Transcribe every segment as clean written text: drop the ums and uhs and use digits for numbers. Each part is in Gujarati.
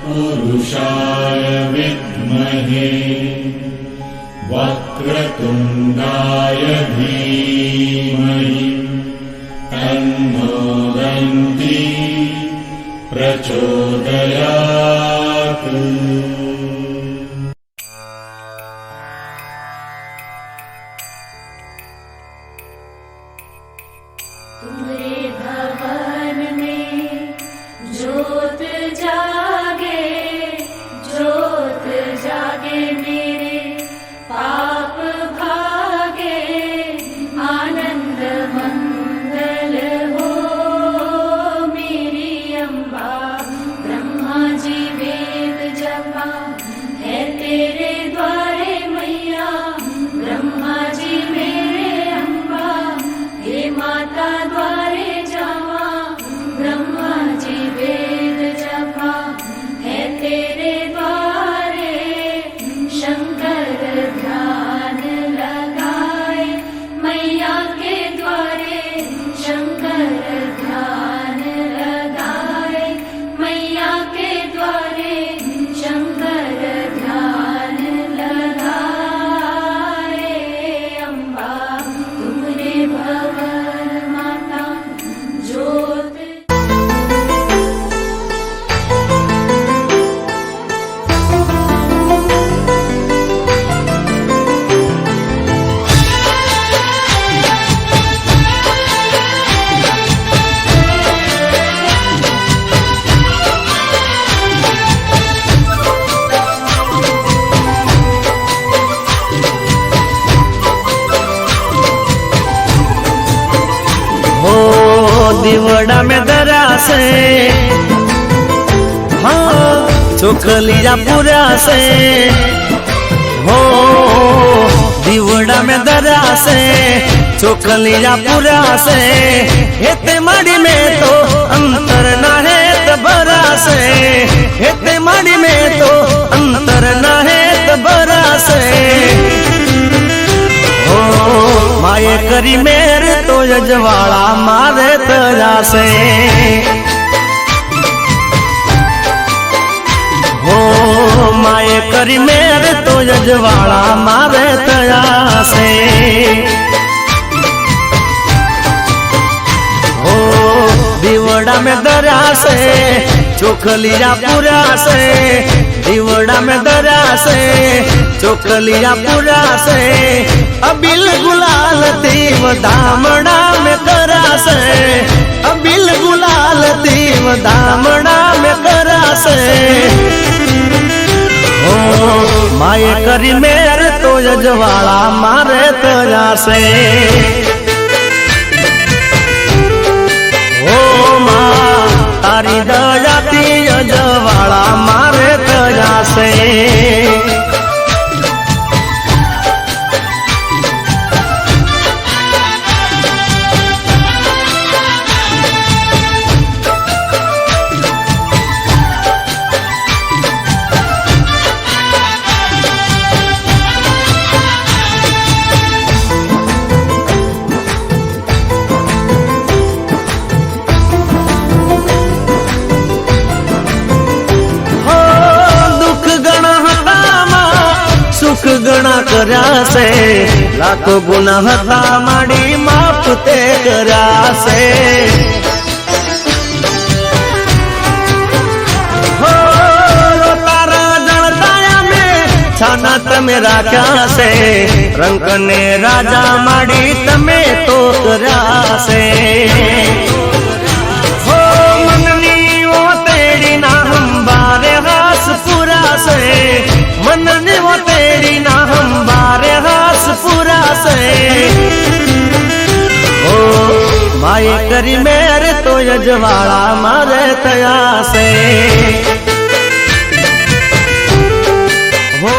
तत्पुरुषाय विद्महे वक्रतुण्डाय धीमहि तन्नो दन्ती प्रचोदयात्। दीवड़ा में दरा से हाँ चोखलिया पूरा से हो दीवड़ा में दरा से चोखलिया पूरा से हेते माड़ी में तो अंतर ना है तबरा से हेते माड़ी में तो अंतर ना है तबरा से माये करी मेरे तो यजवाड़ा मारे तया से हो माये करी मेरे तो यजवाड़ा मारे तया से हो दीवड़ा में दरा से चोखलिया पूरा से दीवड़ा में दरा से चोखलिया पूरा से अबिल गुलाल तीव दामड़ा में करा से अबिल गुलाल तीव दामड़ा में करा से ओ माये करी मेरे तो यजवाड़ा मारे तया से ओ माँ तारी दया ती यजवाड़ा मारे तया से गणा कर्या से लाखो गुना हता माड़ी माफ ते कर्या से हो तारा जलताया में छाना तमे राख्या से रंग ने राजा माड़ी तमे तो कर्या से हो मननी वो तेरी ना हम बारे हास पूरा से मननी वो तेरी ना हम बारे हास पूरा से ओ माये करी मेरे तो यजवाड़ा मारे तया से हो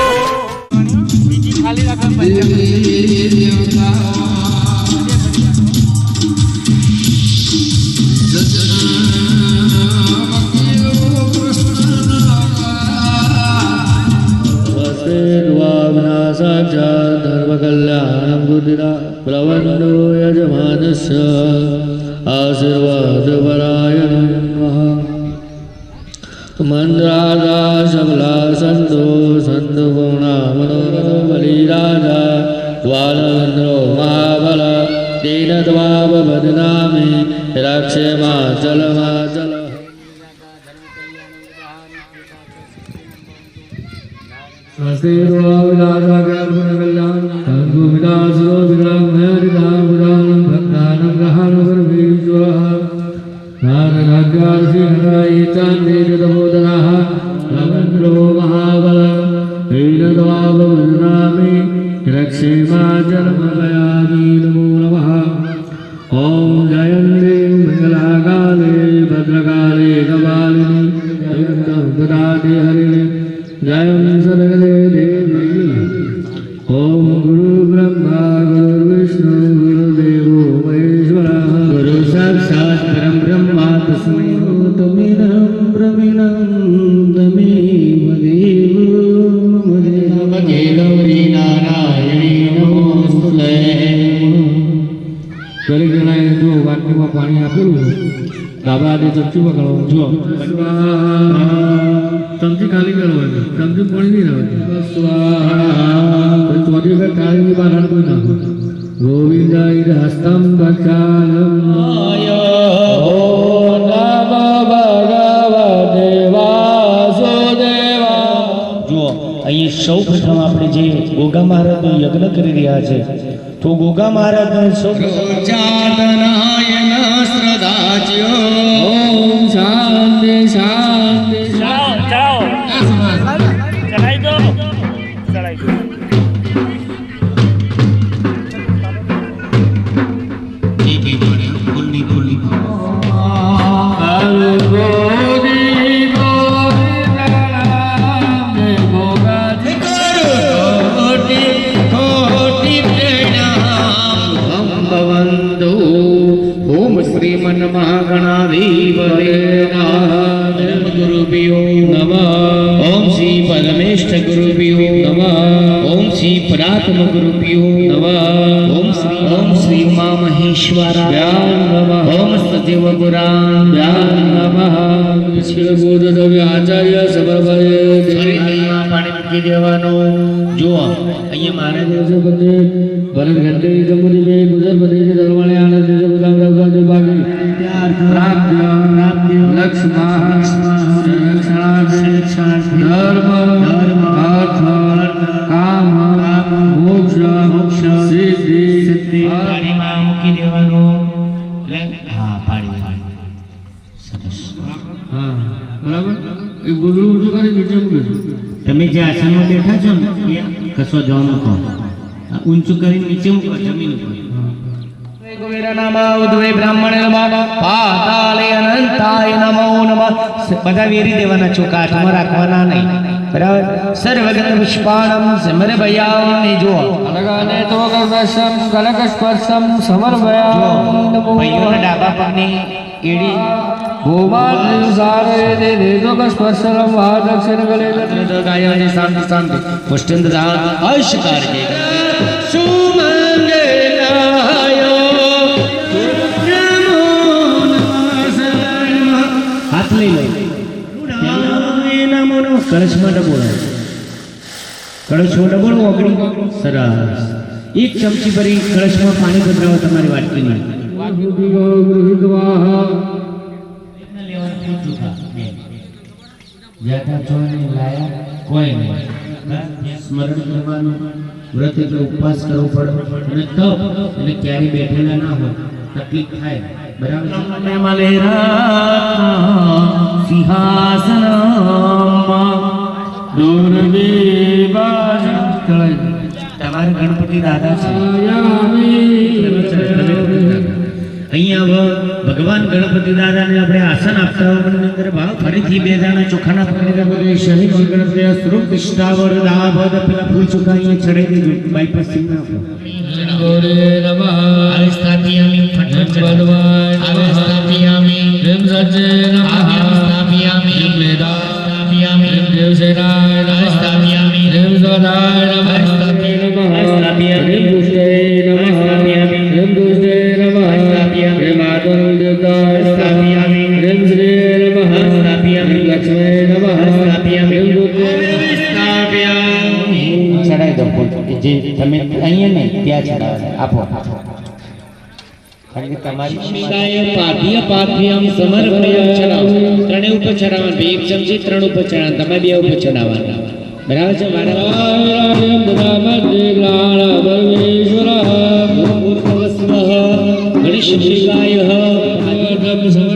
धर्म कल्याणं बुद्धिना प्रवन्नो यजमानस्य आशीर्वाद परायण नमः मंद्राजा सबला संतो संत पूर्णा मनोरथ बलिराजा द्वालन्द्रो महाबल दीन द्वाप बदनामी रक्षेमाचल माचल ओम जयन्ते मंगलाकाले भद्रकाले कपालिनी जयन्ते हरिणे जयं सर्वदे देवी ओम गुरु ब्रह्मा गुरु विष्णु गुरुदेवो महेश्वरः गुरु साक्षात् परं ब्रह्म तस्मै तमेनं ब्रह्मणं तमेव देवो नमः गौरी नारायणी नमोस्तुते દરેક જણાએ જો વાટકીમાં પાણી આપેલું ડાબા હાથે ચમચી પકડો જો ચમચી ખાલી કરવાની ચમચી પાણી નહીં રહેવાની ચોથી વખત કાળીની બહાર કોઈ નાખો ગોવિંદાય હસ્તમ ભક્ષાલમ જુઓ અહીં સૌ પ્રથમ આપણે જે ગોગા મહારાજનો યજ્ઞ કરી રહ્યા છે તો ગોગા મહારાજ સૌ ઓમ શાંતિ શાંતિ ચલાઈ દો श्रीमन महागणाधिपते गुरुभ्यो नमः ओम श्री परमेष्ठ गुरुभ्यो नमः ओम श्री परात्म गुरुभ्यो नमः ओम श्री उमा महेश्वराय नमः ओम सदेव गुरान नमः श्री बोधदेव आचार्य समर्पये पाणी મૂકી દેવાનો જો અહીંયા મારે દેવસે બંને ભરત ઘંटे જમુરી બે ગુજર બધી છે દરવાળે આનંદ દેજો ગુલામ રઘુનાથ બાગી પ્રાપ્ય લક્ષ્મા ધર્મ અર્થ કામ મોક્ષ સિદ્ધિ પાણીમાં મૂકી દેવાનો હા પાણી હા બરાબર એ ગુરુ ઊંચું કરી નીચે મૂકે તમે જે આસનમાં બેઠા છો ને એ કશો જવા મૂકો ઊંચું કરી નીચે મૂકો જમીન ઉપર બધા વેરી દેવાના ચોકા હાથમાં રાખવાના નહીં બરાબર સર્વગત પુષ્પાણમ સમર ભયાને જો અલગાને તો કલકશમ કલક સ્પર્શમ સમર્પયામિ નમો ભાઈઓના ડાબા પગની એડી ભૂમાન સારે દે દેજો સ્પર્શમ વાદક્ષિણ ગલે તો ગાયાની શાંતિ શાંતિ પુષ્ટિંદ દાન અશકાર કે સુમંગલાયો હાથ લઈ લો નમો કળશમાં ડબોળો કળશમાં ડબોળો ઓગળી સરસ એક ચમચી ભરી કળશમાં પાણી પધરાવો તમારી વાટકીમાં કોઈ નહીં સ્મરણ કરવાનું વ્રત એટલે ઉપવાસ કરવો પડે અને તપ એટલે ક્યારે બેઠેલા ના હોય તકલીફ થાય બરાબર સિંહાસન તમારે ગણપતિ દાદા છે અહીંયા ભગવાન ગણપતિ દાદાને આપણે આસન આપતા અંદર ભાવ ફરીથી બે દાણા ચોખાના પકડી શહીદ ગણપતિ સ્વરૂપ નિષ્ઠાવર દાભદ પેલા ફૂલ ચોખા અહીંયા ચડે દીધું બાયપાસ સિંહ આપો સ્થાપિયામી ફટફટ સ્થાપિયામી રેમ સજ્જે સ્થાપિયામી વેદા સ્થાપિયામી દેવસેનાય સ્થાપિયામી રેમ સદાય નમઃ સ્થાપિયામી રેમ દુષ્ટે નમઃ રેમ દુષ્ટે નમઃ રેમ માધવ દો જે તમે અહીંયા નહીં ત્યાં ચડાવે આપો કારણ કે તમારી પાઠ્ય પાઠ્યમ સમર્પય ચડાવો ત્રણે ઉપર ચડાવવાનું એક ચમચી ત્રણ ઉપર ચડાવવાનું તમે બે ઉપર ચડાવવાના બરાબર છે ગણેશ શિવાય નમો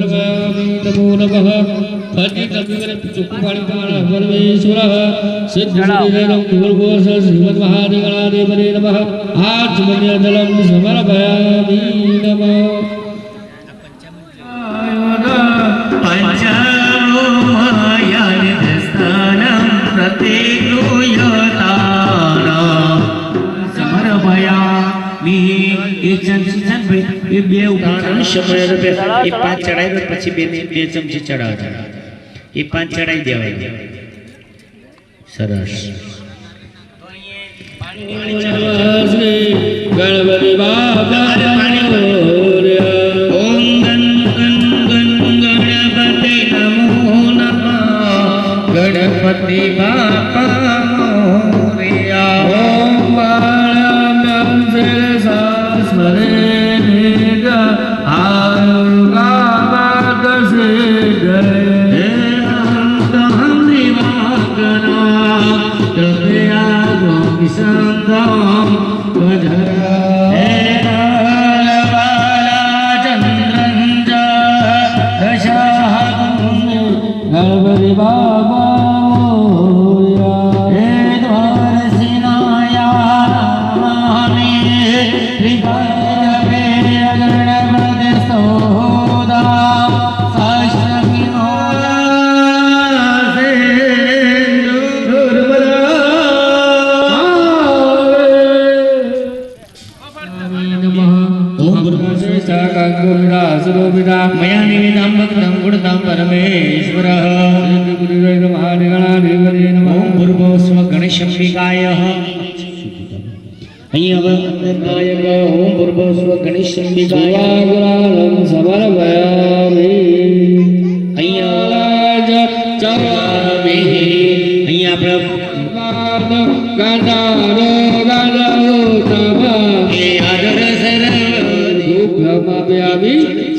નમઃ બે ઉદાહરણ સમય એ 5 ચડાવી પછી બે ચમચી ચડાવજો એ 5 ચડાવી દેવાય સરસ ગણપતિ બાપા ઓમ ગણ ગણપતિ નમો નમઃ ગણપતિ બાપા મોરયા ઓમ બાળમ શિરસા સ્મરે मया निवेदां भक्तं गुणदां परमेश्वरः ओम भूर्भुवस्व गणेशंबिकायः અહીંયા હવે નાયક ઓમ ભૂર્ભુવસ્વ ગણેશંબિકાય સમર્પયામિ અહીંયા ચરામિ અહીંયા આપણે ગાંડારો ગાંડારો તમા એ આદર સર ભૂપ્રમાપ્યામિ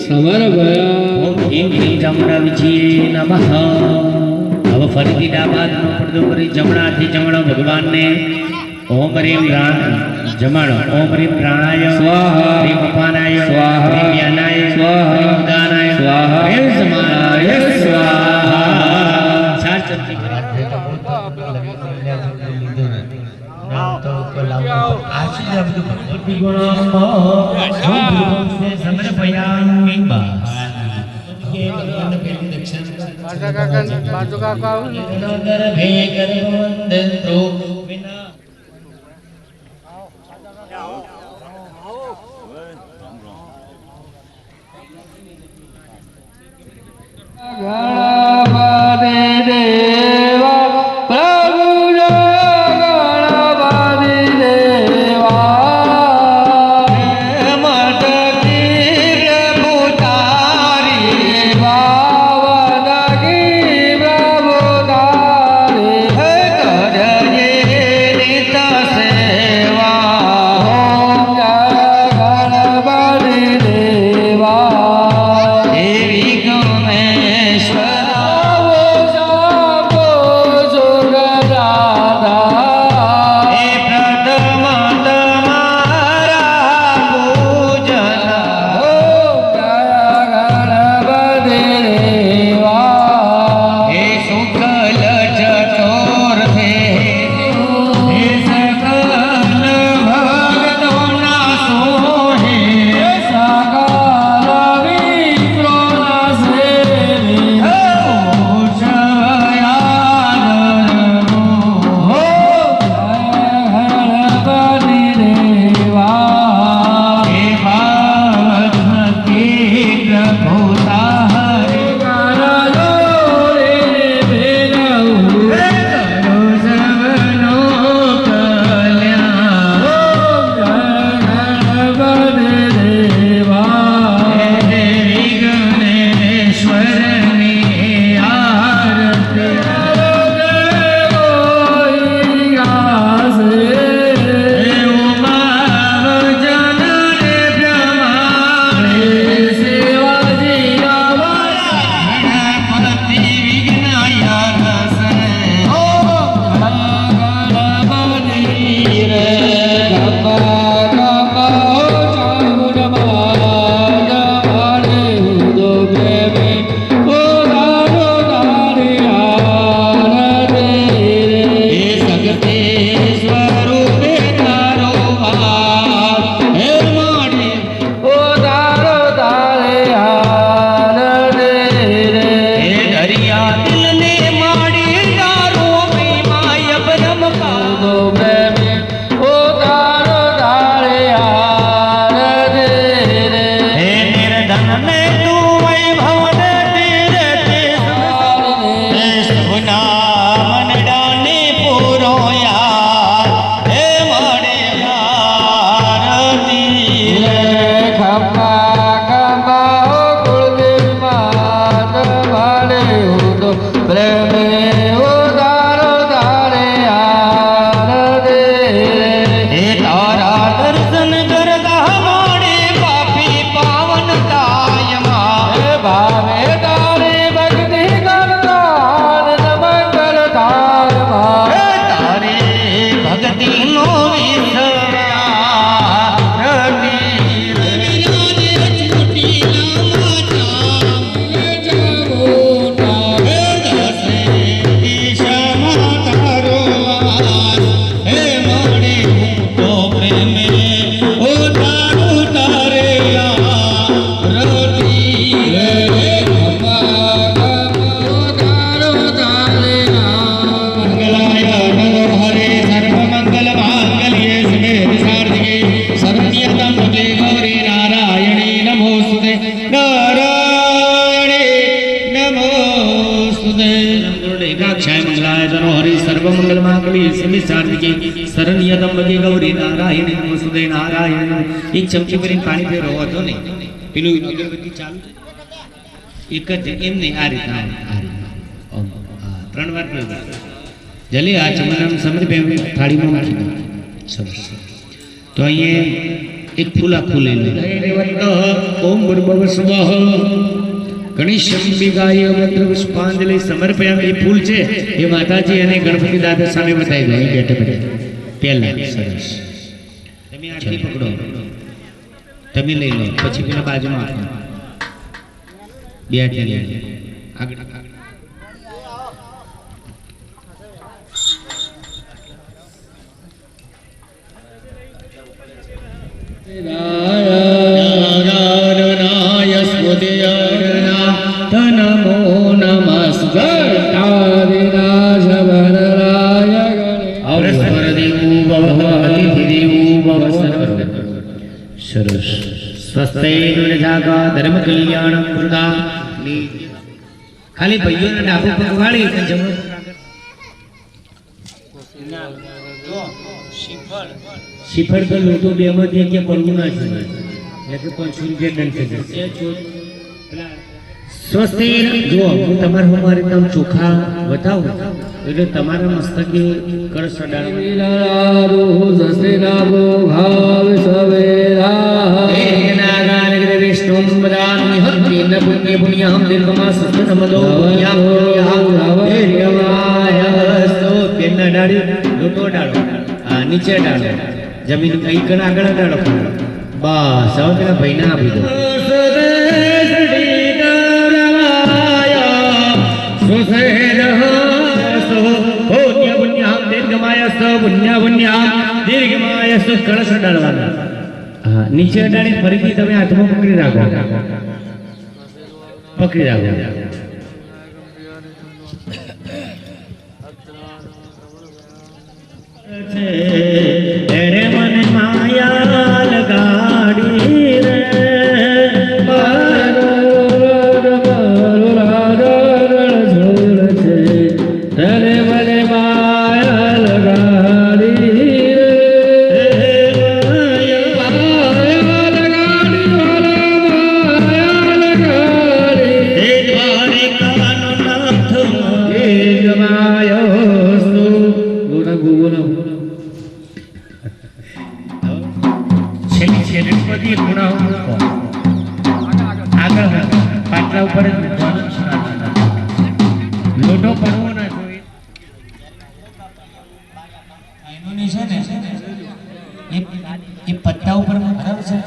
સમર્પયા ઓમ હિમ જમણાજી નમઃ હવે ફરીથી ડાબા હાથનો પડદો કરી જમણાથી જમણા ભગવાનને ओम ह्रीं जमाणो ओम ह्रीं प्राणाय स्वाहा ह्रीं उपानाय स्वाहा ह्रीं ज्ञानाय स्वाहा ह्रीं उदानाय स्वाहा ह्रीं समानाय स्वाहा चार चमची समर्पयामि Swara ત્રંબકે ગૌરી નારાયણ નમસ્તે નારાયણ. એક ચમચી ભરીને પાણી પીરો હતો ને પેલું અગરબત્તી ચાલુ એક જ એમ નહીં આ રીતના ઓમ. ત્રણ વાર પીવું જલે આ ચમનામ સમર્પે થાળીમાં મૂકી દો. સરસ. તો અહીંયા એક ફૂલા ફૂલ લઈ લો. ઓમ ભૂર્ભુવઃ સ્વઃ ગણેશમ વિગાય મંત્ર પુષ્પાંજલિ સમર્પયામિ. એ ફૂલ છે એ માતાજી અને ગણપતિ દાદા સામે બતાવી દો. અહીં બેઠે બેઠે પહેલા. સરસ. તમે આટલી પકડો, તમે લઈ લો, પછી પેલા બાજુમાં આપો. બે આટલી લઈ લો. આગળ નમો સરસ. સ્વસ્તૈર્જાગા ધર્મ કલ્યાણમ વૃદા. ખાલી ભાઈઓને ડાબુ પગ વાળી અને જમણો શ્રીફળ તો લોટો બે માંથી કે પડવું ના છે એટલે 500 રૂપિયા દંડ છે. સ્વસ્તિ જો હું તમારા મારી તમ ચોખા બતાવું એટલે તમારા મસ્તકે કળશ લોટો ડાળો, નીચે ડાળો, જમીન કઈ આગળ ડાળો. બસ હવે પેલા ભાઈને આપી દો. કળશ ડાળવાના. હા, નીચે અડાડી ફરીથી તમે હાથમાં પકડી રાખો, પકડી રાખો. એણે મને માયા લગાડી રે લોટો પડવો ના જોઈએ. એ પત્તા ઉપર બરાબર છે.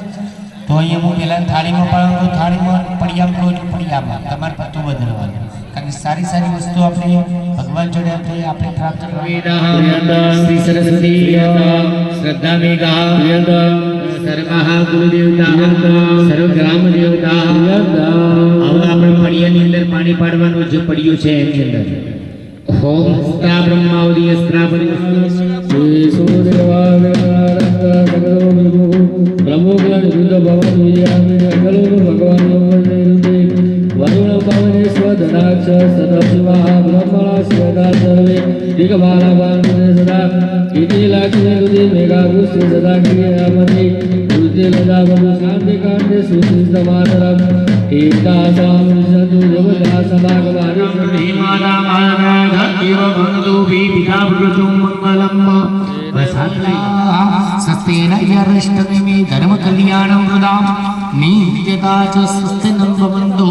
તો અહીંયા હું પેલા થાળીમાં પાડું તો થાળીમાં પડિયામાં તમારે પત્તું બદલવાનું. કારણ કે સારી સારી વસ્તુ આપણે ભગવાન જોડે આપણે પ્રાપ્ત કરવી. શ્રી સરસ્વતી શ્રદ્ધા મેઘા સર્વમહા ગુરુ દેવતા સર્વ ગ્રામ દેવતા. હવે આપણે પડિયાની અંદર પાણી પાડવાનું જે પડ્યું છે એની અંદર ઓમ સ્તા બ્રહ્માવલી સ્ત્રાપરી શ્રી સૂર્યવાય બ્રહ્મોગ્લન શુદ્ધ ભવન વિયામિ અગલો ભગવાન વરુણ પવને સ્વધનાક્ષ સદશિવા બ્રહ્મણા સ્વદા સર્વે દિગમાલા વાંદે સદા ઇતિ લાક્ષે રુધિ મેઘા પુષ્ટિ સદા ક્રિયામતિ રુધિ લજા બહુ શાંતિ કાંડે સુતિ સમાતરમ એકતા સામ સદુ દેવતા સભાગવારી શ્રીમાના મહારાજ દેવ ભંગદો પિતા પુરુષો મંગલમ સસ્તેન યરષ્ટમે ધર્મ કલ્યાણમ વૃદામ નિત્યતા ચ સ્વસ્તિન ભવન્તો.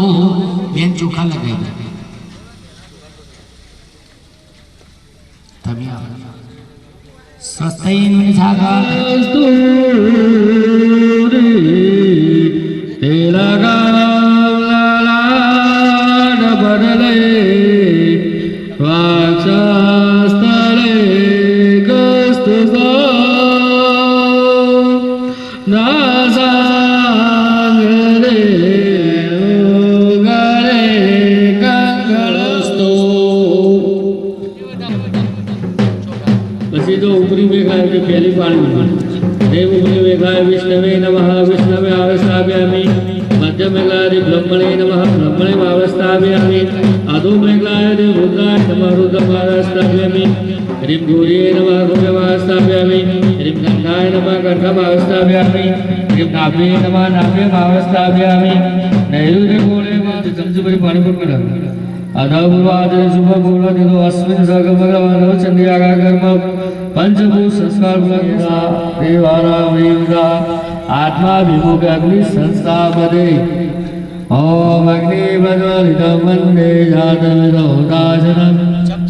બેન ચોખા લગાઈ દે તમે સ્વસ્તૈન જાગાસ્તુ તેલગાલાડ બદલે વાક્ષસ્થલે કસ્તુસા નાસાંગરે ઉગરે કંગળસ્તો. પછી તો ઉપરી મેઘાય કે પહેલી પાણી દેવ ઉપરી મેઘાય વિષ્ણવે નમઃ વિષ્ણવે આવેશામ્યામિ पंचमेघलाय ब्रह्मणे नमः ब्रह्मणे भावस्थापयामि अधो मेघलाय रुद्राय नमः रुद्रभावस्थापयामि ह्रीं गौर्ये नमः गौरभावस्थापयामि ह्रीं गंधाय नमः गंधभावस्थापयामि ह्रीं नाभे नमः नाभे भावस्थापयामि नैरुद्य गोले मात्र चमचपरि पाणिपुर में अधपूर्वादि शुभ पूर्व दिनो अस्मिन् सर्ग भगवानो चंद्रियागा कर्म पंचभूत संस्कार भगवाना देवाना वेदा आत्मा विमुख अग्नि संस्था पदे ओम अग्नि प्रज्वलितं वन्दे जातवेदोदाशनं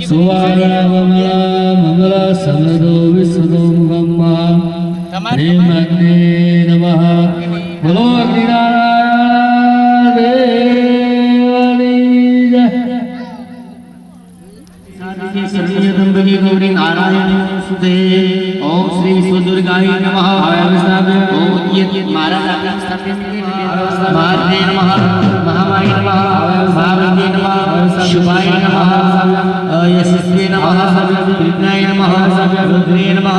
सुवर्णमला ममला समदो विश्वतो मुखं महा ह्रीं अग्ने नमः बोलो अग्निनारायण देवनी जय सर्वजगदम्बिके गौरी नारायणी सुते ओम श्री विश्वदुर्गाय नमः ओम यत् महाराज आपल्या स्थापित महात्मे नमः महामाये नमः महाविद्ये नमः शुभाय नमः यशस्वे नमः विघ्नाय नमः रुद्रे नमः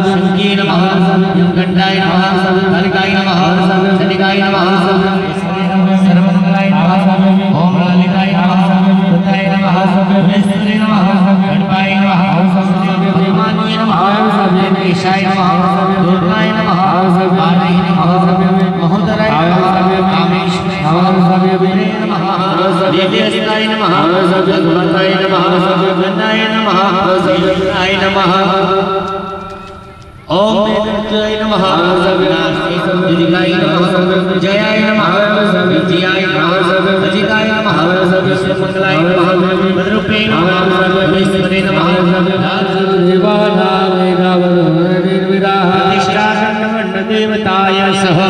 शंखे नमः कंठाय नमः कालिकाय नमः शनिकाय नमः सर्वमंगलाय नमः ओम ललिताय नमः बुद्धाय नमः विष्णुवे नमः गणपाय नमः ब्रह्माण्डे नमः ईशाय नमः दुर्गाय नमः वाराय नमः महोदराय नमः कामेश्वराय नमः देव्यास्ताय नमः भगवताय नमः गन्धाय नमः देवाय नमः ओम वेदाय नमः विनाशाय नमः जयाय नमः विजयाय नमः अजिताय नमः विश्वमंगलाय नमः भद्ररूपे नमः विष्णुवे नमः देवताय सह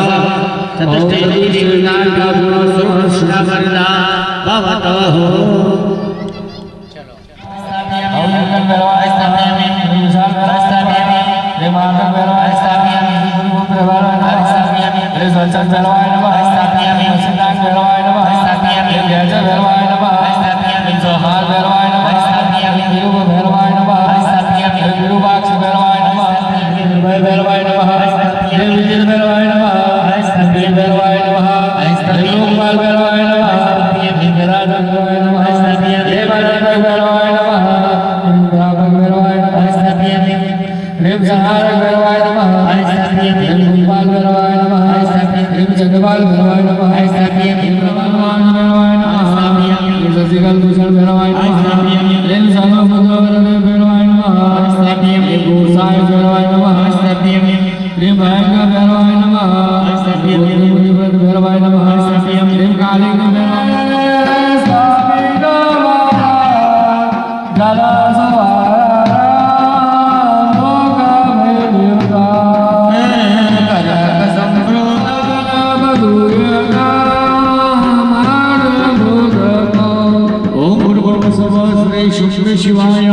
शिवाय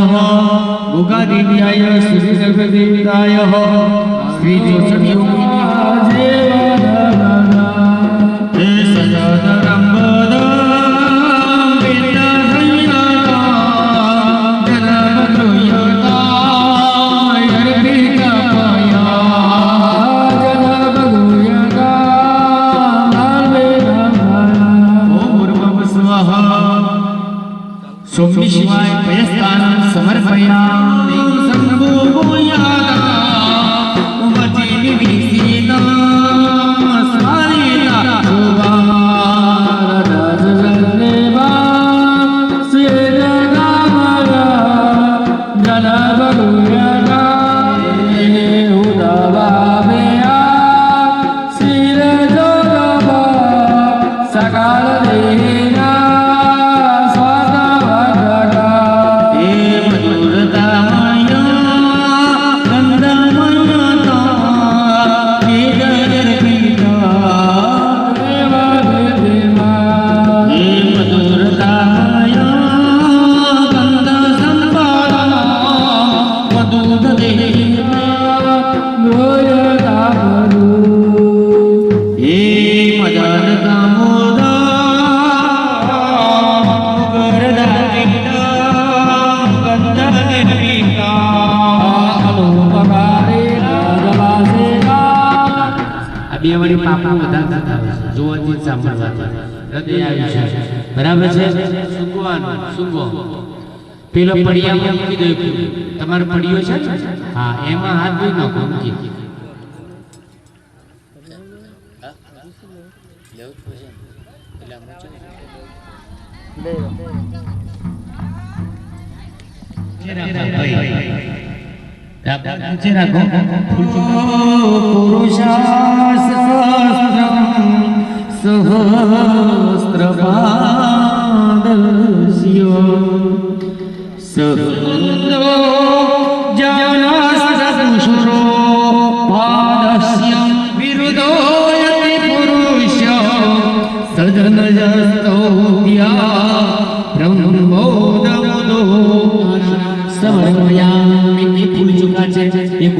भोगादेव्याय श्री सर्वदेवताय श्री सोमनी शिवाय पयस्थानं समर्पयामि संभोगोयादा उमति विसीना स्वारिता सुवारदजनेवा सेजगामया जनबगुयगा उदवावेया सिरजोगवा सकल देना બે વળી પાપા વધારે થતા હોય છે જોવાથી સાંભળવાથી હૃદય આવ્યું છે બરાબર છે સૂંઘવાનું સૂંઘો પેલો પડિયામાં મૂકી દો તમારો પડિયો છે હા એમાં હાથ ધોઈ નાખો મૂકી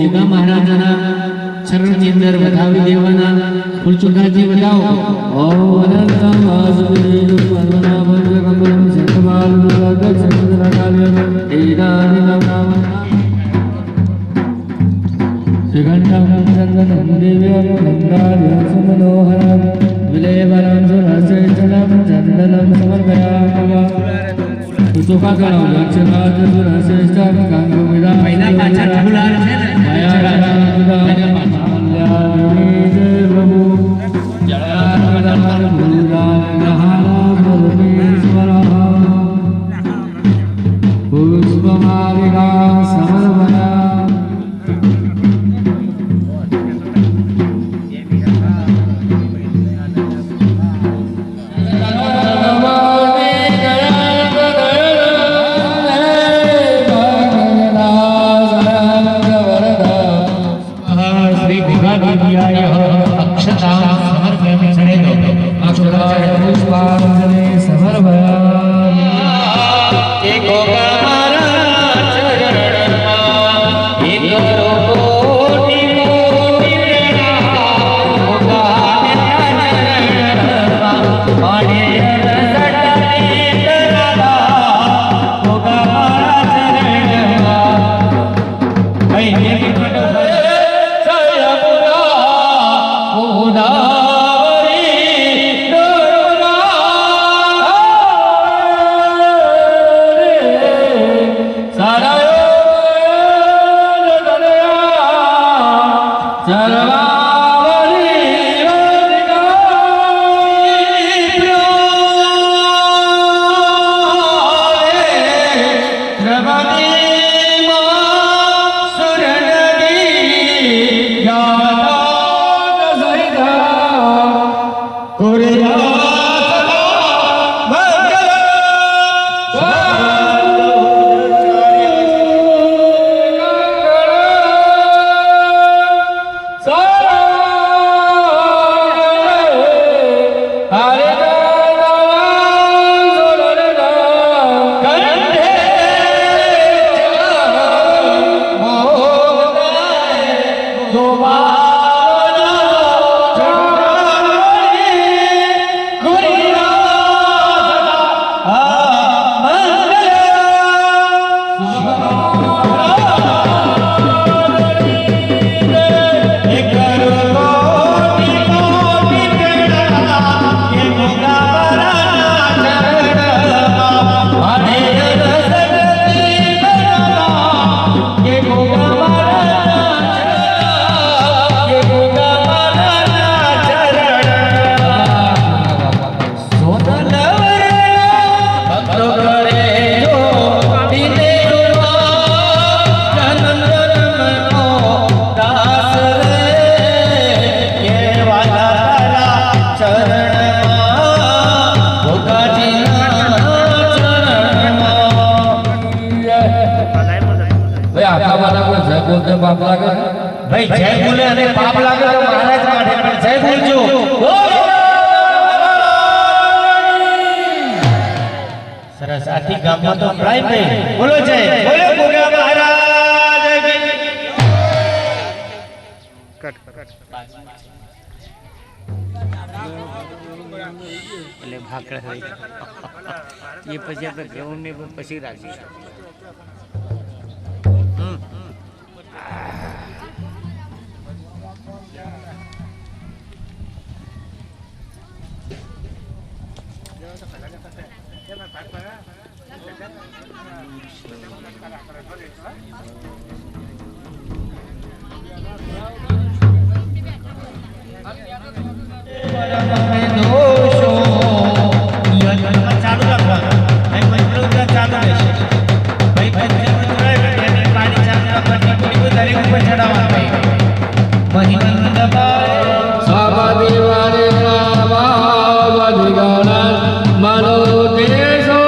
ગોગા મહારાજના ચરણની અંદર વધાવી દેવાના ફૂલ ચુકાજી વધાવો ઓ અનંત વાસુદેવ પરમનામ કંબલમ શંખમાલ મુરગ ચંદ્ર કાલે એદાની નામ શ્રીઘંટમ ચંદનમ દિવ્ય મંદાર્ય સુમનોહરમ વિલેવરમ સુરસેચનમ ચંદનમ સમર્પયામઃ ચોખા કરાવ લક્ષણાદ સુરસેચનમ ગંગો વિદા પહેલા પાછા ઠુલાર છે ને માયા રાજા માલ્યાની દેવમુ જળારવદન મુરુદાનહારા મુરલીશ્વરઃ પુષ્પમાલિકા સમર્પયા ભાઈ જય બોલે અને પાપ લાગે તો મહારાજ માટે પણ જય બોલજો સરસ આથી ગામમાં તો પ્રાય ભાઈ બોલો જય બોલો ગોગા મહારાજ એટલે ભાકડા થઈ એ પછી આપણે કેવું ને પછી રાખીશું ચાલુ રાખવાનું મંત્ર ઉચ્ચાર ચાલુ રહેશે ભાઈ પાણી ચાલુ રાખવાની કોઈ દરેક ઉપર ચડાવવાનું મહિમન દબાય સાબદેવારે વાવધિગણ મનો દેશો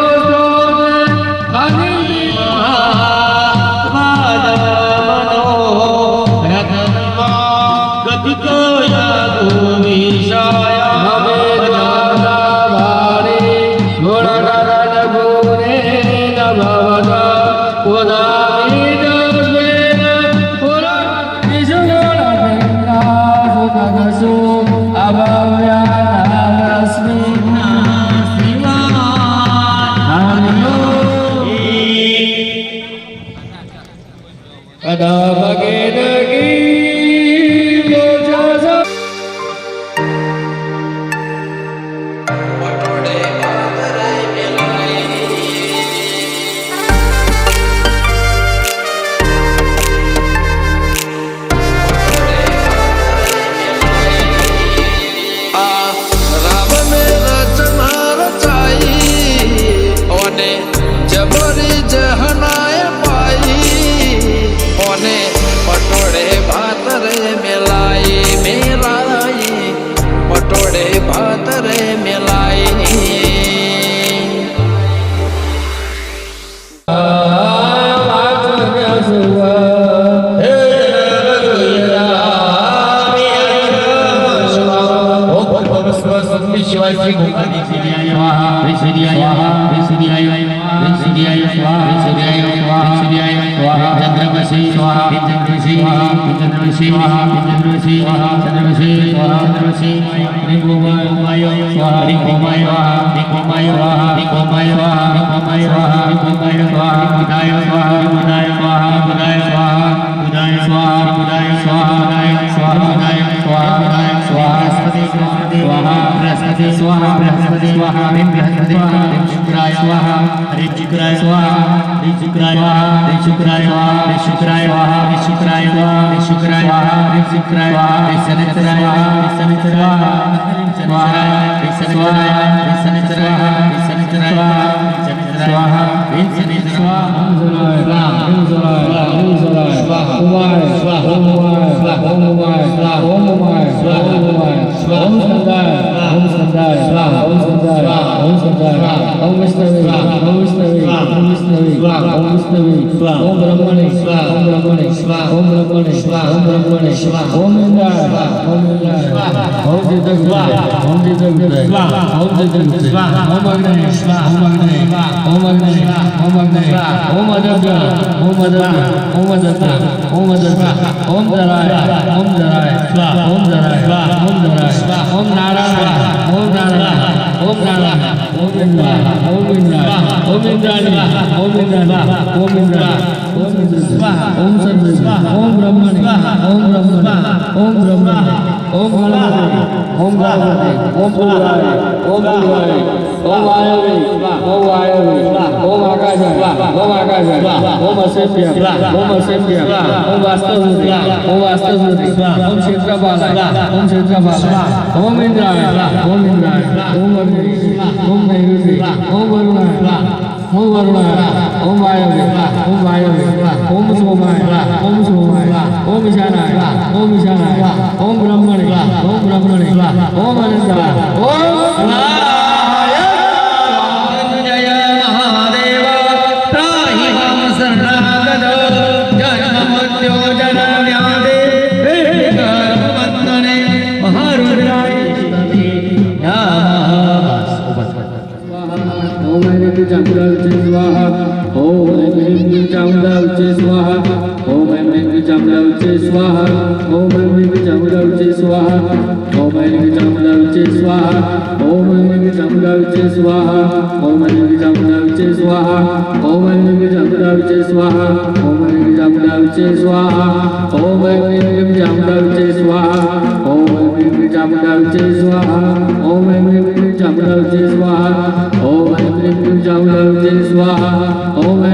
Om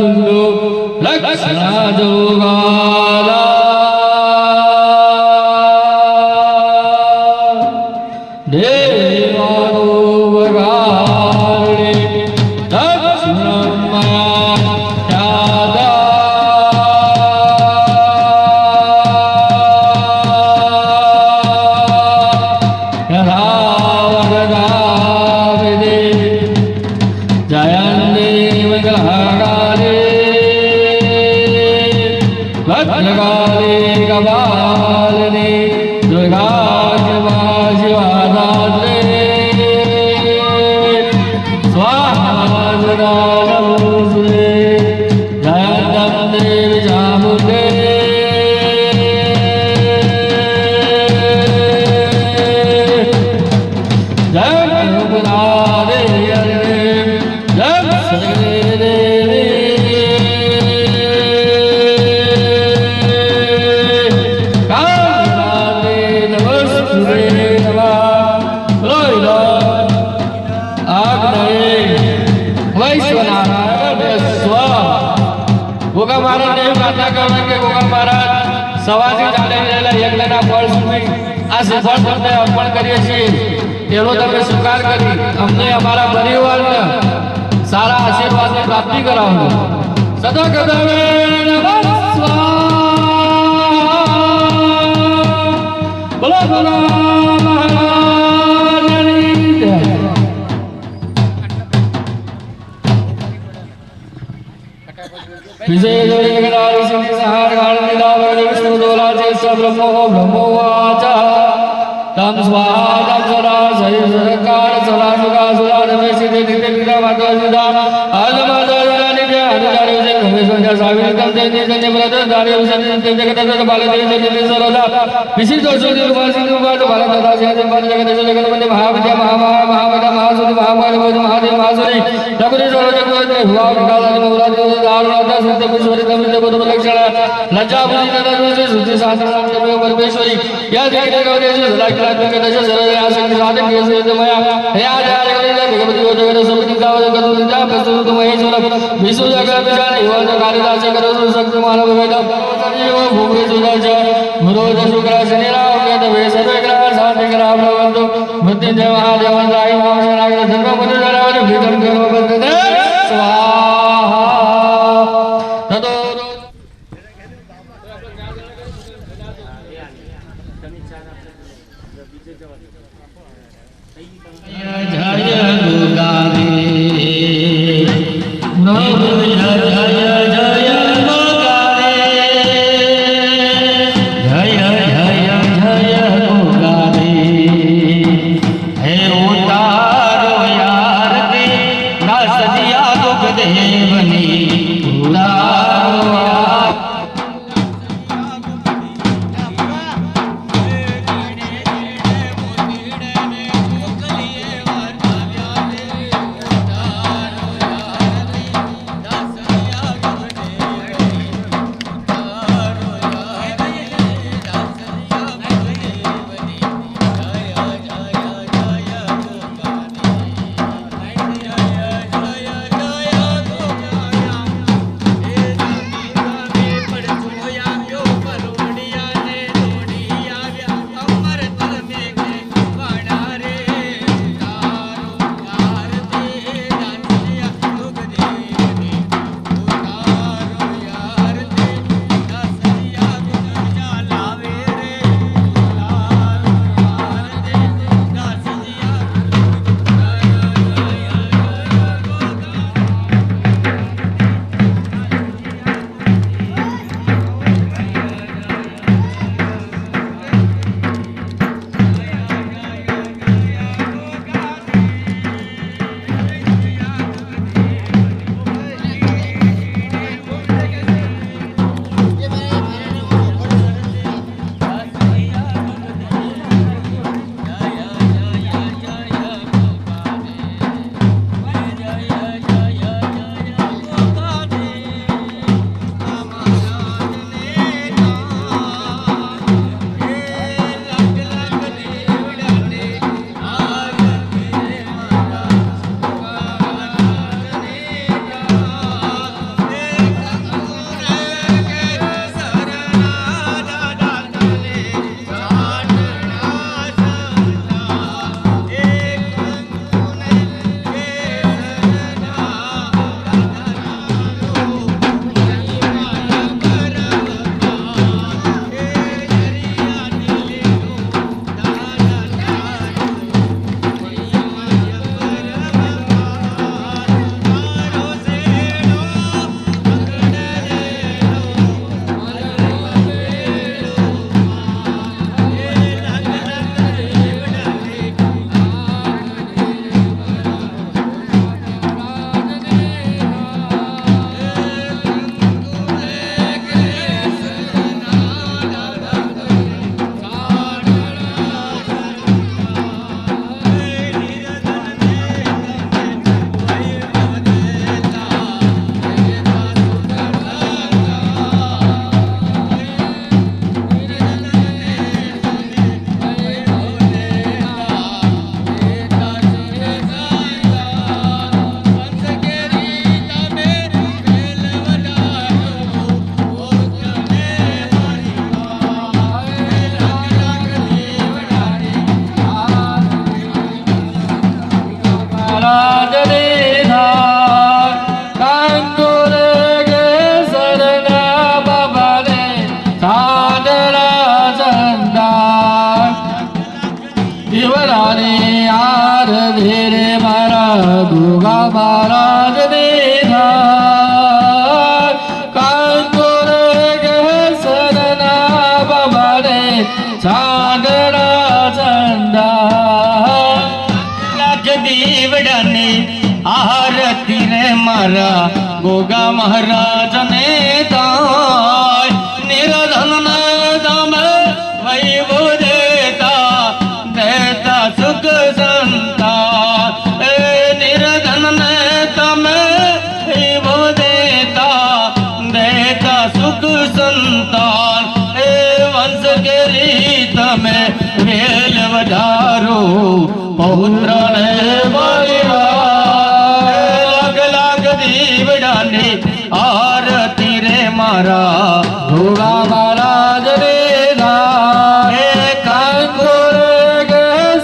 सुंदो लक्षणाजोगाला देवानुवगारिणे दक्षिणमया यादा यथावगदाविदे जयन्ते मंगलहाकारे भद्रकाले कपालिनी दुर्गा शिवा शिवाधात्रे स्वाहा सदा नमोस्तुते जयन्तं देवी चामुण्डे गोगा महाराज ने प्रार्थना करवा के गोगा महाराज सवाजी ચાલી રહેલા યજ્ઞના ફળ સુધી આ શ્રીફળ તમને અર્પણ કરીએ છીએ તેનો તમે સ્વીકાર કરી અમને અમારા પરિવારને સારા આશીર્વાદની પ્રાપ્તિ કરાવો સદા કદાવે નમઃ સ્વાહા બોલો બોલો મહારાજની જય विजय जगन्नाथ सिंह सहार गाल नीलावरण विष्णु दोलाचे सब ब्रह्मो वाचा तम स्वाहा तम सदा सही सरकार सदा सुगा सुदा नमे सिद्धि नित्य क्रीड़ा माता सुदा आज माता सुदा नित्य अनुजारे से रमेश संजय साविर तम जय जय ब्रदर दारे उसन नित्य जगत जगत बाल देव जय सरोदा विशिष्ट सुधि उपासि उपास बाल दादा से जगत जगत जगत बंदे महाविद्या महाविद्या महासुधि महादेव महादेव महासुरी जगत जगत हुआ विकास मोरा दारुणाता सत्य पुष्परी तमिल बुद्ध लक्षण लज्जा बुद्धि तथा शुद्धि शास्त्र नाम परमेश्वरी या देखने का उद्देश्य सदा के दश सर्व आसक्ति साधक के मया या जगत भगवती हो जगत सब दिखा जगत निजा प्रस्तुत महेश्वर विष्णु जगत विचार युवन कालिदास करो शक्ति मानव वेद सर्व भूमि सुदर्श गुरु शुक्र शनि राव के तवे सर्व ग्रह शांति ग्रह भवन्तु मृत्युंजय महादेव राय नाम शरणागत धर्म पुत्र जरावत भीतम करो बंदने स्वाहा ततो जय दुर्गावे नमो जय जय दुर्गावे जय जय जय दुर्गावे हे उतारो यार के મારા ગોગા મહારાજ ને તાય નિરધન ને તમે વૈભવ દેતા દેતા સુખ સંતા એ નિરધન ને તમે વૈભવ દેતા દેતા સુખ સંતાન એ વંશ કેરી તમે વેલ વધારો પૌત્ર ને લાગ લાગ દીવડાની આરતી રે મારા ગોગા મહારાજ રે હે કાંકુર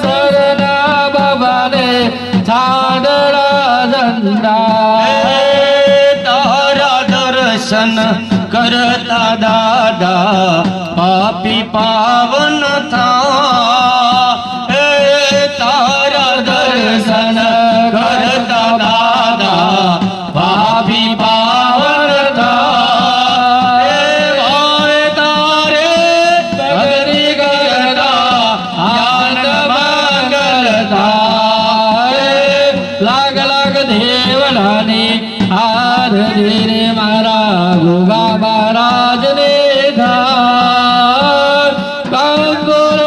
સરના બાબાને છાડડા ધંધા તારા દર્શન કરતા દાદા પાપી પાવન થા તારા દર્શન કરતા દાદા પાપી પાવન થા તારે ભગરી કરતા આનંદ મંગલ થાય લાગ લાગ દેવડાની આરતી રે મારા ગોગા મહારાજ ને થાય કાંગોર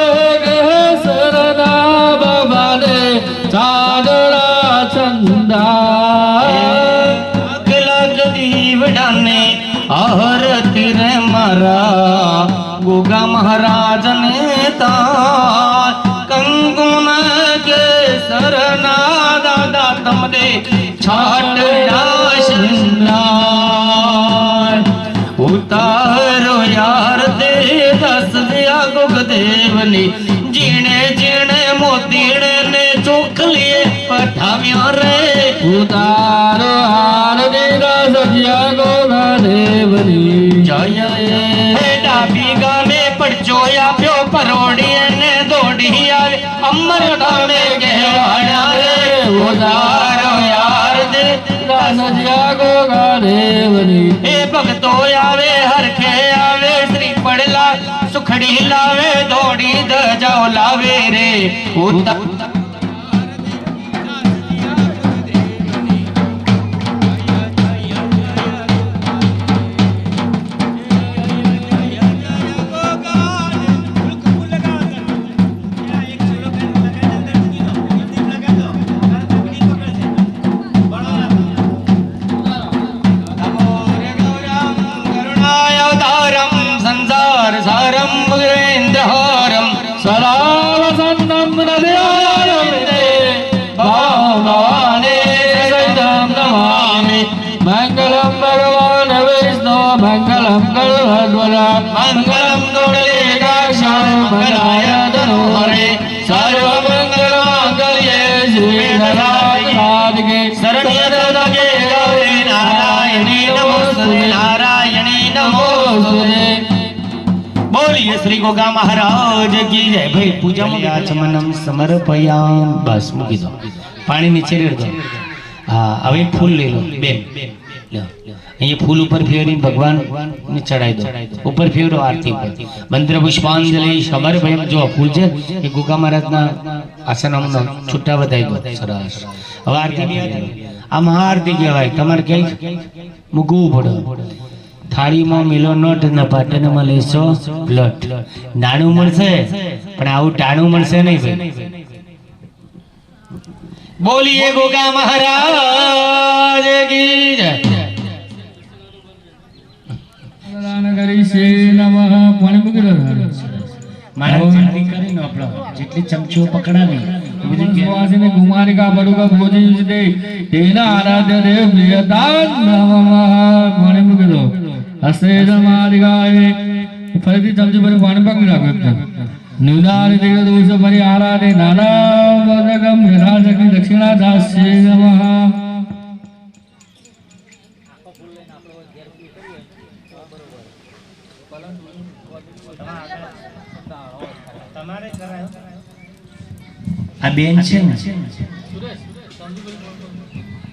સરના બાબાને ચાદડા ચંદા લાગ દીવડાને આરતી રે મારા ગોગા મહારાજ ને તાર કંકુન કેસરના દાદા તમને છાટડા શંદાર ઉતારો યાર તે દસ દિયા ગુગ દેવની જીણે જીણે મોતીડે ને ચોખલીએ પઠાવ્યા રે ઉતારો હાર દે દસ દિયા ગુગ દેવની જય હે ડાબી ગામે પડચો આપ્યો પરોડીએ ને દોડી આવે અમર ગામે કહેવાડા રે ઉતારો યાર દે દસ દિયા ગુગ દેવની એ ભક્તો આવે હરખે આવે શ્રી પડલા સુખડી લાવે દોડી ધજાઓ લાવે રે સંસાર સારમ મુગેન્દ્રહારમ સરાવસન્નમ નદયારમ ભવાને સૈતમ નમામિ મંગલમ ભગવાન વિષ્ણુ મંગલમ ગરુડધ્વજ મંગલમ ગૌડલેકાક્ષાય મંગલાય ધનુહરે સર્વમંગલ માંગલ્યે શ્રી નારાયણાદિકે શરણ્યદકે ગૌરી નારાયણી નમોસ્તુતે નારાયણી નમોસ્તુતે બોલીએ શ્રી ગોગા મહારાજ કી જય ભાઈ પૂજા આચમનમ સમર્પયામ બસ મૂકી દો પાણી નીચે રેડ દો હા હવે ફૂલ લઈ લો બેન લ્યો અહીંયા ફૂલ ઉપર ફેરવીને ભગવાન ને ચડાઈ દો ઉપર ફેરવો આરતી પર મંત્ર પુષ્પાંજલિ સમર્પયમ જો ફૂલ છે એ ગોગા મહારાજના આસનમનો છૂટા વધાઈ દો સરસ હવે આરતી આ મહાઆરતી કહેવાય તમારે ક્યાંય મૂકવું પડે થાળીમાં મેલો નોટ ને પાટણમાં લેશો બ્લડ નાનું મળશે પણ આવું ટાણું મળશે નહીં ભાઈ બોલીએ ગોગા મહારાજ કી જય કરી છે નમઃ પાણી મૂકી દો મારા ચાંદી કરીને આપણો જેટલી ચમચીઓ પકડાવી સુવાસિને કુમારિકા બડુકા ભોજી દે તેના આરાધ્ય દેવ પ્રિયદાન નમઃ પાણી મૂકી દો હસ્તે જમારિકાએ ફરીથી ચમચી પર પાણી પકડી રાખો નિવદારી દેવ દોષ પરી આરાધે નાના વદગમ વિરાજકી દક્ષિણા દાસ્ય નમઃ આ બેન છે ને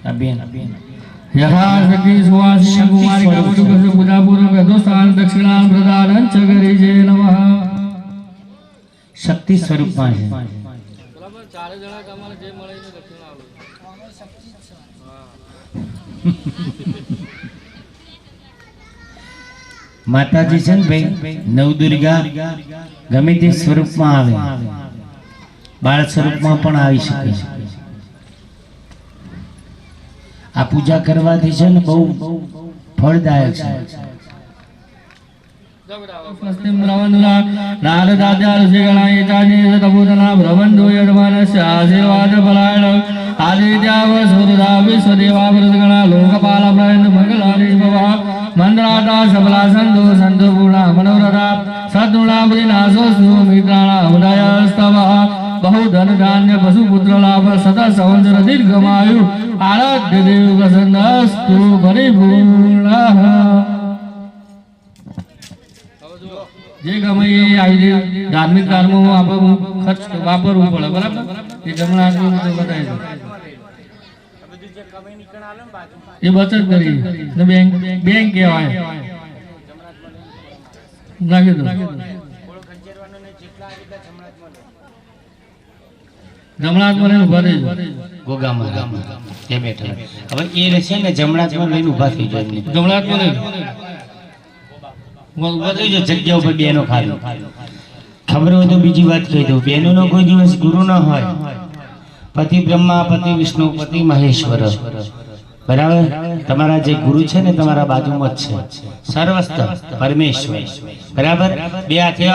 આ બેન યથાશક્તિ સુવાસિની કુમારિકા બડુકા પૂજાપૂર્વક હિન્દુસ્તાન દક્ષિણા પ્રદાન ચ કરી છે નમઃ શક્તિ સ્વરૂપમાં છે માતાજી છે ને ભાઈ નવદુર્ગા ગમે તે સ્વરૂપમાં આવે, બાળ સ્વરૂપમાં પણ આવી શકે. આ પૂજા કરવાથી છે ને બહુ ફળદાયક છે. આશીર્વાદ ફલાય આદિત્યાવ સુરદા વિશ્વદેવા વૃદગણા લોકપાલ પ્રયંત મંગલાની ભવા મંદરાટા સબલા સંતો સંતો પૂર્ણા મનોરથા સદુણા નાશો સુમિત્રાણા ઉદયસ્તવ બહુ ધન ધાન્ય પશુ પુત્ર લાભ સદા સંવત્સર દીર્ઘમાયુ આરાધ્ય દેવ પ્રસન્નસ્તુ પરિપૂર્ણ. જે ગમે એ આવી ધાર્મિક કાર્યમાં આપણે ખર્ચ વાપરવું પડે, બરાબર? એ જમણા હાથમાં બતાવી દો. એ બચત કરી બેંક કહેવાય. નાખી દો. જમણામાં લઈને ઉભા થઈ ગોગામાં તે બેઠા. હવે એ છે ને જમણામાં લઈને ઉભા થઈ જાય. જમણામાં લઈને ઉભા થઈ જાય જગ્યા ઉપર બેનો ખાલી. ખબર હોય તો બીજી વાત કહી દઉં, બેનોનો કોઈ દિવસ ગુરુ ન હોય. પતિ બ્રહ્મા, પતિ વિષ્ણુ, પતિ મહેશ્વર, બરાબર? તમારા જે ગુરુ છે ને તમારા બાજુમાં જ છે, સર્વસ્ત પરમેશ્વર, બરાબર? બે હાથે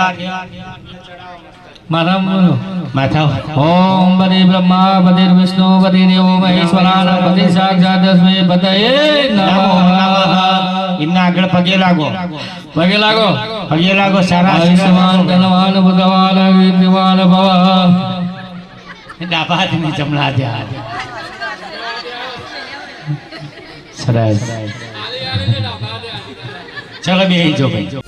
માથા ઓમ પતિ બ્રહ્મા પતિ વિષ્ણુ પતિ દેવો મહેશ્વરાન પતિ સાક્ષાત તસ્મૈ પતયે નમઃ. એમના આગળ પગે લાગો, પગે લાગો, પગે લાગો. સારા આયુષ્માન ધનવાન ભગવાન વિદ્યવાન ભવ. ડાબા હાથની જમણા હાથે. સરસ. ચલો બેહી જો ભાઈ.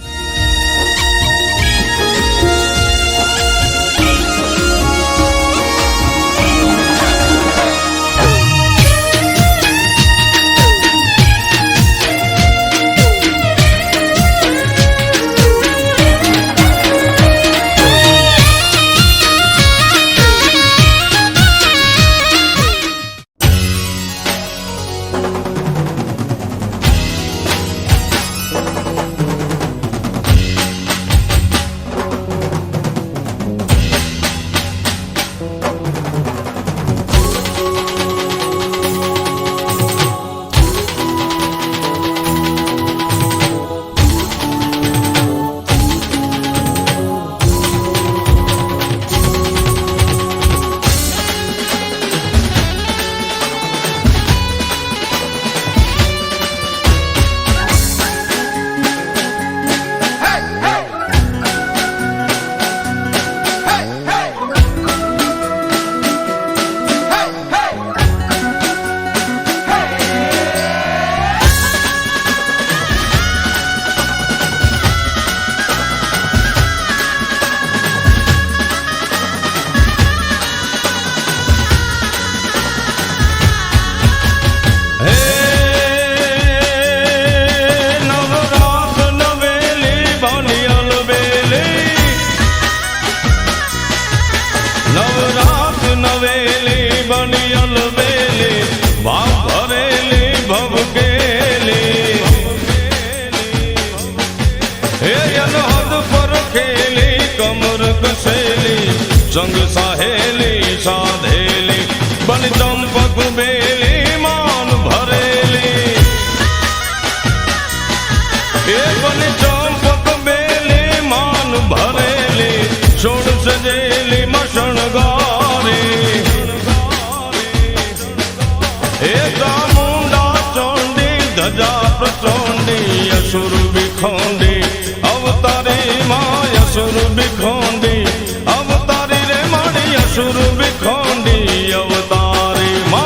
संग सहेली साधेली बन चंपक बेली मान भरेली ए बन चंपक बेली मान भरेली छोड़ सजेली मशन गारी ए चामुंडा चोंडी धजा प्रचोंडी असुर बिखोंडी अवतारी माँ असुर बिखोंडी अवतारी रे माणी असुर बिखोंडी अवतारी माँ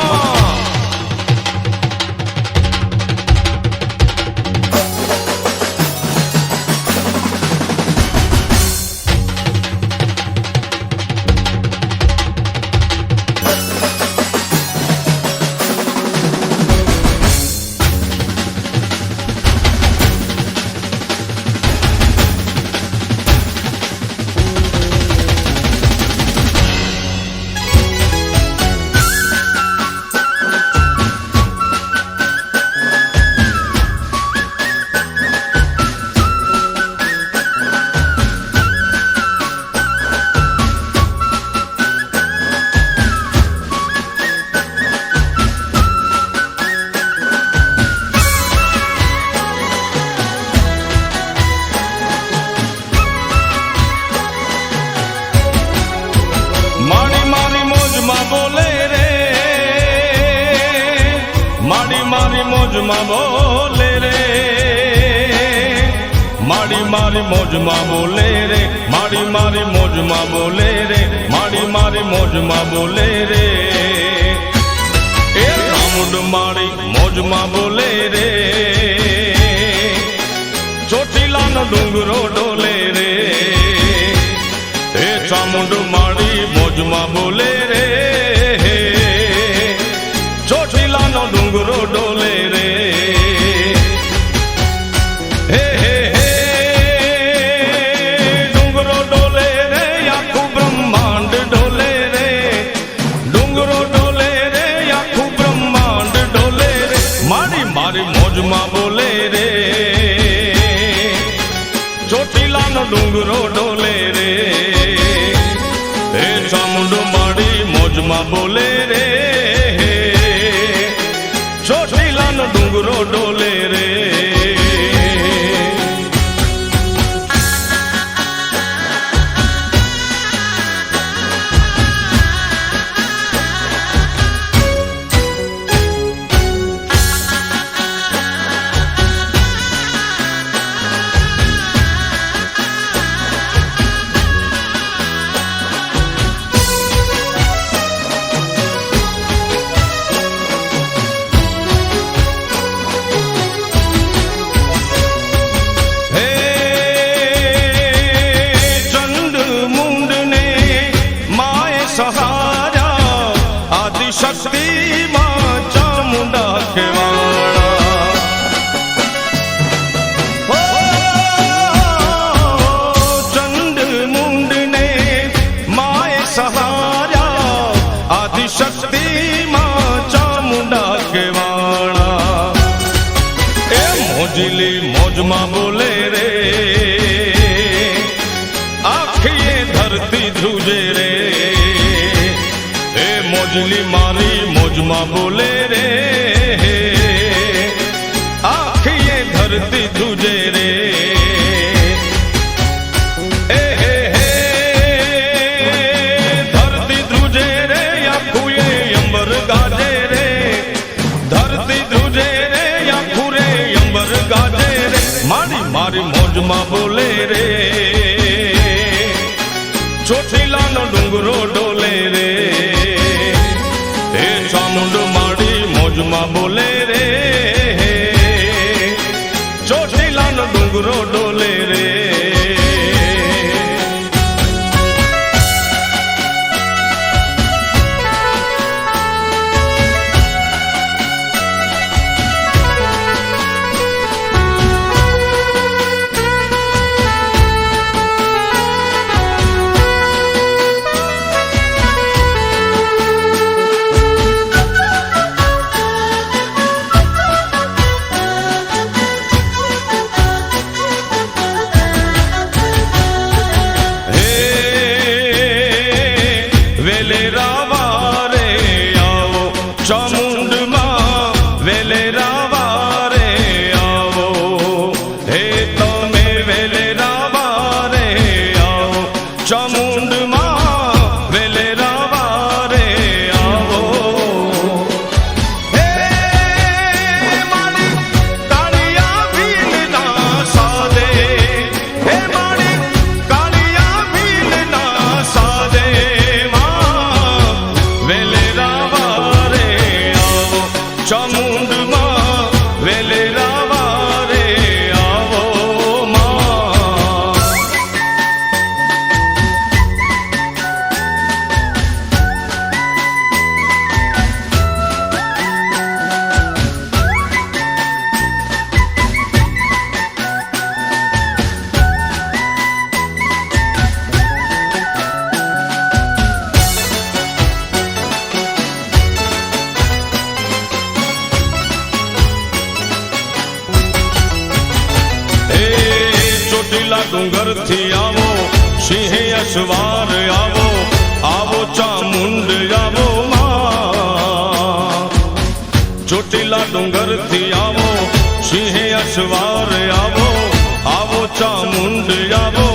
મોજમાં બોલે રે મારી મારી મોજમાં બોલે રે મારી મારી મોજમાં બોલે રે મારી મારી મોજમાં બોલે રે એ ચામુંડ મારી મોજમાં બોલે રે ચોટીલાનો ડુંગરો ડોલે રે એ ચામુંડ મારી મોજમાં બોલે રે ચોટીલાનો ડુંગરો ડોલે રે હે હે હે ડુંગરો ડોલે રે આખું બ્રહ્માંડ ડોલે રે ડુંગરો ડોલે રે આખું બ્રહ્માંડ ડોલે રે મારી મારી મોજમાં બોલે રે ચોટીલાનો ડુંગરો ડોલે રે એ ચામુંડ મારી મોજમાં બોલે રે ચોટીલાનો ડુંગરો ડોલે રે शक्ति मां चामुंडा केवाड़ा चंड मुंड ने माए सहारा आदि शक्ति मां चामुंडा केवाड़ा ए मोजली मोजमा बोले रे आखिए धरती ध्रुजे रे मोजली मारी मोजमा बोले रे आखिए धरती तुझे रे ए हे हे धरती तुझे रे आखुए अंबर गाजे रे धरती तुझे रे आखुरे अंबर गाजे रे मारी मारी मोजमा बोले रे ચોટીલાનો ડુંગરો ડોલે રે એ ચામુંડ મારી મોજમાં બોલે રે ચોટીલાનો ડુંગરો ડોલે રે डूंगर थी आवो सिंह अश्वार आवो आवो चामुंड आवो मां ચોટીલા ડુંગર થી આવો સિંહ અશ્વાર આવો આવો ચામુંડ આવો